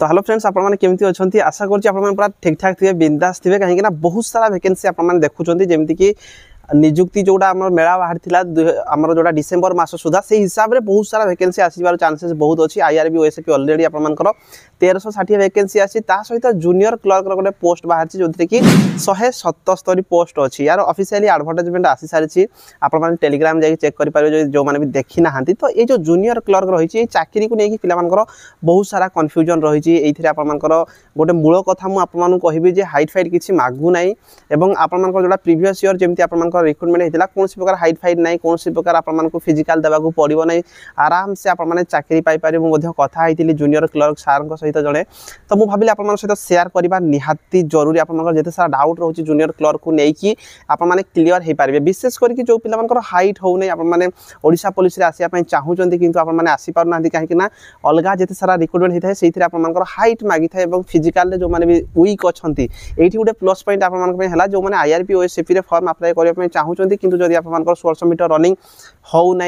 तो hello friends आपने केमती अच्छा आशा करूँ पूरा ठीक ठाक थे बिंदास थे कहीं बहुत सारा वैकेंसी आपने देखुं जमीक कि निजुक्ति जोड़ा आम मेला बाहरी आमर जोड़ा डिसेम्बर मास सुधा से हिसाब से बहुत सारा वैकेंसी आसबार चांसेस बहुत अच्छी आईआरबी ओएसपी ऑलरेडी आपर 1360 वैकेंसी आसी सहित जूनियर क्लर्क गोटे पोस्ट बाहर जो कि 177 पोस्ट अच्छी यार ऑफिशियली एडवर्टाइजमेंट आसी सारी आपने टेलीग्राम जाकि चेक करेंगे जो मैंने भी देखी ना तो ये जो जूनियर क्लर्क रही चाकरी को लेकिन पिला बहुत सारा कन्फ्यूजन रही गोटे मूल कथा मुझे कहबी हाइट फाइट किसी मागू ना और आपण जो प्रीवियस इयर जमी आप रिक्रुटमेंट होता कौन प्रकार हाइट फाइट ना कौन प्रकार आपको फिजिकाल देवाक पड़ो ना आराम से आपने चाकरी पाइपर मुझे कथा होती जूनियर क्लर्क सार सहित जड़े तो मुझे भाविली आप सहित सेयार करवा निहाती जरूरी आप जिते सारा डाउट रोचे जूनियर क्लर्क को लेकिन आपने क्लीयर हो पारे विशेष करके जो पिला हाइट हो आपने ओडिशा पुलिस आसापी चाहूँगी कि आपने आसीपार ना कहीं अलग जिते सारा रिक्रुटमेंट होता है से आप हाइट मागी था फिजिकाल जो मैंने भी वीक अच्छा ये गोटे प्लस पॉइंट आपको जो मैंने आईआरबी ओएसपी फॉर्म अप्लाई करने चाहूँगी कि जब आप 1600 मीटर रनिंग हो ना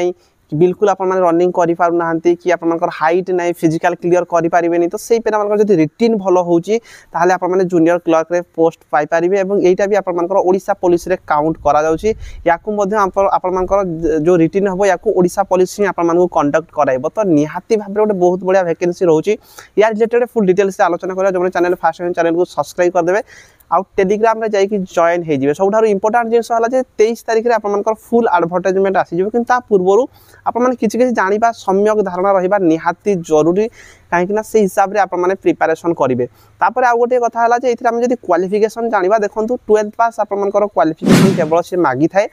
बिल्कुल आप रनिंग करें कि आप हाइट ना फिजिकाल क्लीयर करें तो से पे रिटिन भल होता आपने जूनियर क्लर्क रे पोस्ट पाइपर यहाँ भी आपड़ा पुलिस रे काउंट कर जो रिटिन हम या ओडिशा पुलिस ही आपको कंडक्ट कराइब तो निहाती भाव गोटे बहुत बढ़िया वैकेंसी रोचे या रिलेटेड फुल डिटेल्स आलोचना करा जो चैनल फास्ट चैनल को सब्सक्राइब करदे आउ टेलीग्राम रे जाइए जॉइन हो सब इंपोर्टाट जिन 23 तारिख में आप फुल एडवर्टाइजमेंट आसीज कि पूर्वर आपने किसी जाना सम्यक धारणा रहा निहाती जरूरी कहीं से हिसाब से आपने प्रिपेरेसन करेंगे तापर आउ गोटे कथा है ये आम जब क्वालिफिकेशन जाना देखो 12th पास आपर क्वालिफिकेशन केवल से मागी थाए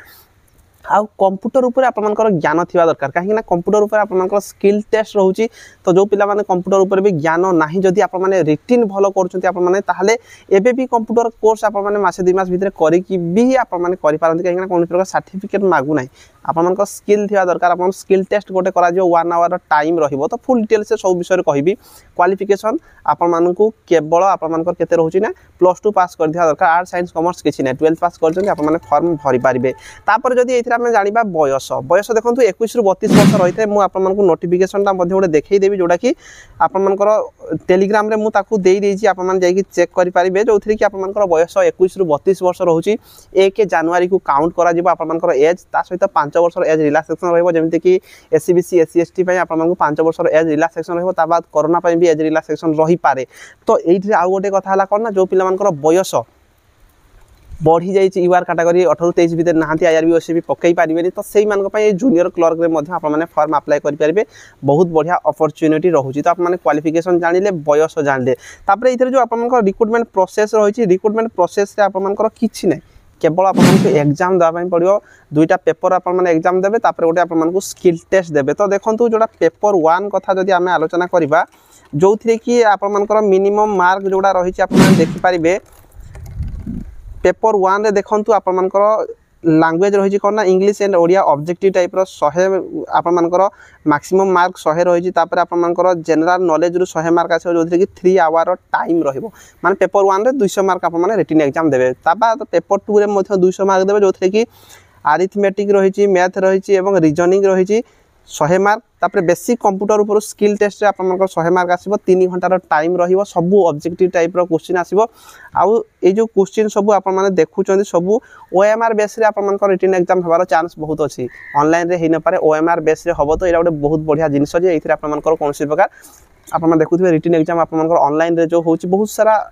आउ कंप्यूटर उपर आपनकर ज्ञान थिबा दरकार कहीं कंप्यूटर उपर आपनकर स्किल टेस्ट रोची तो जो पिला माने कंप्यूटर उपर भी ज्ञान नाही जदि आप माने रिटिन भलो करछंती आप माने ताहले एबे भी कंप्यूटर कोर्स आप माने मासे 2 मास भीतर करी कि भी आप माने करि पारंती कहीं कोन प्रकार सर्टिफिकेट मागु नाही आपनकर स्किल थिबा दरकार आपन स्किल टेस्ट गोटे करा जो 1 आवर टाइम रहिबो तो फुल डिटेल से सब विषय कहबी क्वालिफिकेशन आपन मानकू केवल आप मानकर केते रहउची ना +2 पास कर दिया दरकार आर्ट साइंस कॉमर्स किछि ना 12th पास करछंती आप माने फॉर्म भरि पारिबे तापर जदि एथिरा में जानिबा बयस देखो 21 रु 32 वर्ष रही है मुझे नोटिफिकेशन गोटे देखईदेवी जोटा कि आपर टेलीग्राम रे मुझे आप चेक करेंगे जो थी कि आप बयस 21 रु 32 वर्ष रोचे 1 जनवरी को काउंट कर एज ता सहित 5 वर्ष एज रिलैक्सेशन रही कि एससीबीसी एससी एसटी आपको 5 वर्ष एज रिलैक्सेशन रहा कोरोना भी एज रिलैक्सेशन रही पारे तो ये आउ गोटे कथा है कौन ना जो पिला बयस बढ़ी जाइए यूआर कैटेगरी 18 ରୁ 23 भितर नहांती आईआरबी ओएसपी पकई पारे तो से जूनियर क्लर्क रे आपने फॉर्म अप्लाई करेंगे बहुत बढ़िया अपॉर्चुनिटी रोचे तो आपने क्वालिफिकेशन जानिले बयस जानिले तापर ये जो आप रिक्रुटमेंट प्रोसेस रही रिक्रुटमेंट प्रोसेस आपंकर किसी ना केवल आपको एग्जाम देवाई पड़ो 2टा पेपर आपने एग्जाम देवे गोटे आपको स्किल टेस्ट देवे तो देखो जोड़ा पेपर 1 कथा जब आम आलोचना करवा जो थी कि आपर मिनिमम मार्क जोड़ा रही है देखिपारे पेपर 1 रे देखंतु आपनकर लैंग्वेज रही कौन ना English and Odia objective type रो 100 आपनकर मैक्सिमम मार्क 100 रही तापर आपनकर जनरल नॉलेज रु 100 मार्क आसे जो कि 3 आवर टाइम रहिबो माने पेपर 1 रे 200 मार्क आपन रिटन एग्जाम देबे तापर पेपर 2 रे मध्य 200 मार्क देबे जो कि अरिथमेटिक रही मैथ रही एवं रीजनिंग रही 100 मार्क तापर बेसिक कंप्यूटर उपर स्किल टेस्ट रे आपनकर 100 मार्क आसीबो 3 घंटार टाइम रहिबो सब ऑब्जेक्टिव टाइप रो क्वेश्चन आसीबो आउ ए जो क्वेश्चन सब आप माने देखुचंदी सब ओएमआर बेस रे आपनकर रिटन एग्जाम होबार चांस बहुत अछि ऑनलाइन रे हि न पारे ओएमआर बेस रे हबो तो एटा गोटे बहुत बढ़िया जिनिस जे एथिरे आपनकर कोनसी प्रकार आपन देखुथिबे रिटन एग्जाम आपनकर ऑनलाइन रे जो होछि बहुत सारा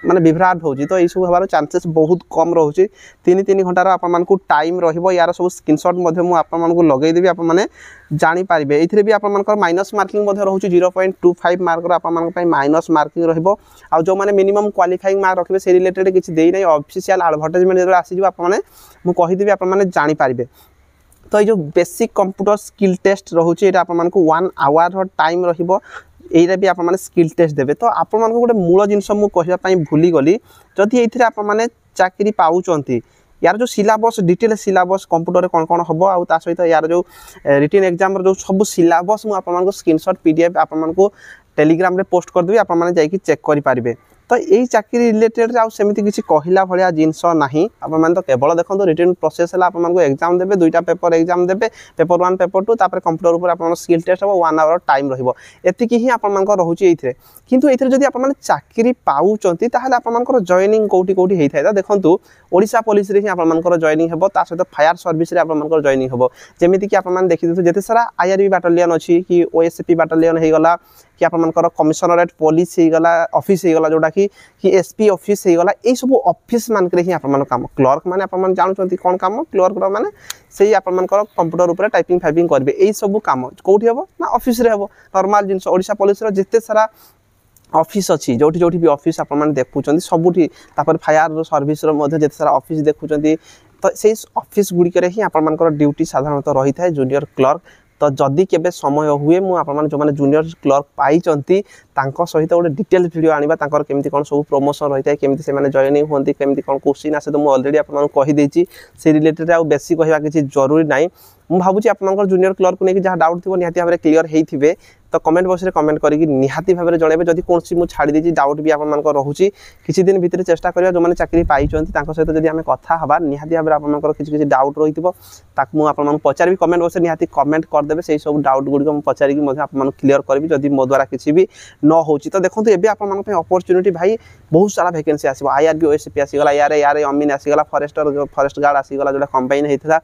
माने विभ्राट होची तो यू हबार चांसेस बहुत कम रोचे 3 घंटार आपको टाइम रहिबो यार सब स्क्रीनशॉट आपको लगेदेवी आपने जानीपारे ये भी आपर माइनस मार्किंग रोचे 0.25 मार्क आप माइनस मार्किंग रहिबो आ जो माने मिनिमम क्वालिफाइंग मार्क रखिबे से रिलेटेड किछि देई नै ऑफिशियल एडवर्टाइजमेंट जो आसीजो आपने मु कहिदेवी आपने जानीपारे तो ये जो बेसिक कंप्यूटर स्किल टेस्ट रोचे ये आपको 1 आवर टाइम रहिबो यही भी आपने स्किल टेस्ट देवे तो आप गोटे मूल जिनस मुझे भूली गली जदि ये आपने चाकरी पाँच यार जो सिलेबस डिटेल सिलेबस कंप्यूटर कौन कौन हम आउ ता सहित यार जो रिटन एग्जाम जो सब सिलेबस मुझे स्क्रीनशॉट पीडीएफ आपको टेलीग्राम रे पोस्ट करदेवी आपने चेक करेंगे तो यही चाकरी रिलेटेड आउ सेमती किसी कहला भाया जिनस ना आप केवल देखो रिटर्न प्रोसेस है आपको एग्जाम देते दुईटा पेपर एग्जाम देते पेपर 1 पेपर 2 तापर कंप्यूटर ऊपर आप स्किल टेस्ट हम 1 आवर टाइम रही ही आप रोचे ये किंतु ये जब आप चाकरी पाँच आप जॉइनिंग कौटी कौटी होता है देखो ओडिशा पुलिस रे ही आप जॉइनिंग हे सहित फायर सर्विस आप जॉइनिंग हे जमीक कि आप देखी जिते सारा आईआरबी बाटालियन अच्छी कि ओएसपी बाटालियन हो गला कि आप कमिशनरेट पुलिस होगा ऑफिस होगा जोटा कि एसपी ऑफिस होगा ये सब ऑफिस मानक ही आप काम क्लर्क मैंने आप जानते कौन काम क्लर्क मैंने से आप कंप्यूटर ऊपर टाइपिंग फाइपिंग करेंगे यही सब काम कौटी हम ना ऑफिस रे हम नॉर्मल जिन ओडिशा पुलिस जिते सारा ऑफिस अच्छी जो जो भी ऑफिस आप देखुं सबुठी फायर सर्विस जिते सारा ऑफिस देखुं तो से ऑफिस गुड़िक ही आप ड्यूटी साधारणतः रही है जूनियर क्लर्क तो जदि केबे समय हुए मुझे जो मैंने जूनियर क्लर्क पाई सहित गोटे डिटेल वीडियो आनिबा तांकर केमती कौन सब प्रमोशन रही है केमती से जॉइनिंग होती केमती कौन क्वेश्चन आसे तो मुझे ऑलरेडी आपको कहीदेची से रिलेटेड आउ बेसी कहवा किसी जरूरी ना मुझे भावुँ आप जूनियर क्लर्क को लेकिन जहाँ डाउट थी निहाती भाव में क्लीयर होते तो कमेंट बॉक्स में कमेंट करके निहाती भाव में जनइबे जदि कौन मुझे छाड़ी डाउट भी आप रोचे किसी दिन भितर चेष्टा करिया जो मैंने चाकरी पाई सहित जब आम कथा हवा निहाती भाव में आप किसी डाउट रही मुझे पचारि कमेंट बॉक्स में निहाती कमेंट करदे से सब डाउट गुड़िक पचारिक आप क्लीयर करी जदि मो द्वारा किसी भी न हो तो देखो ये अपॉर्चुनिटी भाई बहुत सारा वैकेंसी आसो आईआरबी ओएसपी आसीगला यार अमीन आसीगला फॉरेस्ट गार्ड आसीगला जो कंबाइन होता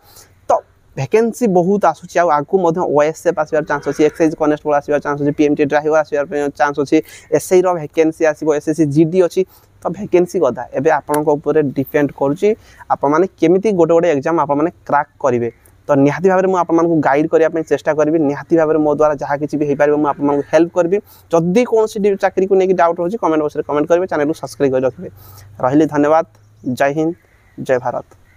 तो वैकेंसी बहुत आसूँ आगू ओएसएफ आसबार चांस अच्छी एक्साइज कनेस्टेबल आसबार चांस अच्छी पीएमटी ड्राइवर आसबार चांस अच्छी एसआई वैकेंसी आसो एसएससी जीडी अच्छी तो वैकेंसी कथा एवं आपंकर डिपेंड करुँची आपमि गोटे गोटे एग्जाम आप क्रैक करेंगे तो निहाती भाव में आपको गाइड करने चेष्टा करी निहाती भाव में मो द्वारा जहाँ किसी भी हो पार मुझे हेल्प करी जदि कौन चाकरी को लेकिन डाउट रोचे कमेंट बॉक्स में कमेंट करेंगे चैनल को सब्सक्राइब कर रखिए रही धन्यवाद जय हिंद जय भारत।